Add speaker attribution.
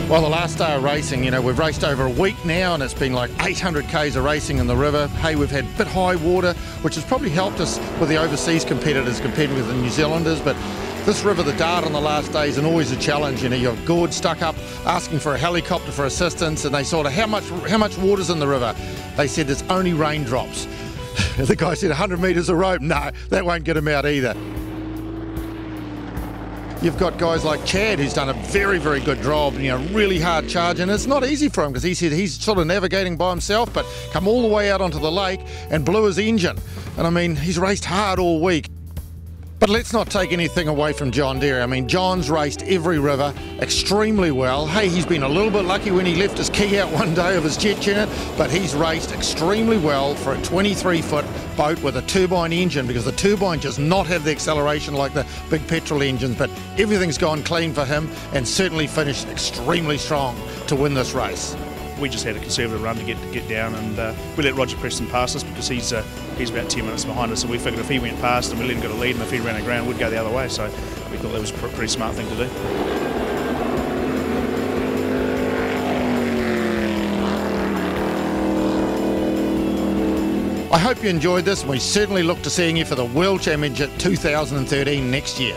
Speaker 1: Well, the last day of racing, you know, we've raced over a week now and it's been like 800 k's of racing in the river. Hey, we've had a bit high water, which has probably helped us with the overseas competitors compared with the New Zealanders, but this river, the Dart, on the last day is always a challenge. You know, you've Gord stuck up asking for a helicopter for assistance, and they sort of, how much water's in the river? They said there's only raindrops. The guy said 100 metres of rope. No, that won't get him out either. You've got guys like Chad, who's done a very, very good job, you know, really hard charge, and it's not easy for him because he said he's sort of navigating by himself, but come all the way out onto the lake and blew his engine. And I mean, he's raced hard all week. But let's not take anything away from John Derry. I mean, John's raced every river extremely well. Hey, he's been a little bit lucky when he left his key out one day of his jet unit, but he's raced extremely well for a 23-foot boat with a turbine engine, because the turbine does not have the acceleration like the big petrol engines, but everything's gone clean for him and certainly finished extremely strong to win this race.
Speaker 2: We just had a conservative run to get down, and we let Roger Preston pass us because he's about 10 minutes behind us, and we figured if he went past and we let him get a lead, and if he ran aground, we'd go the other way. So we thought that was a pretty smart thing to do.
Speaker 1: I hope you enjoyed this, and we certainly look to seeing you for the World Championship 2013 next year.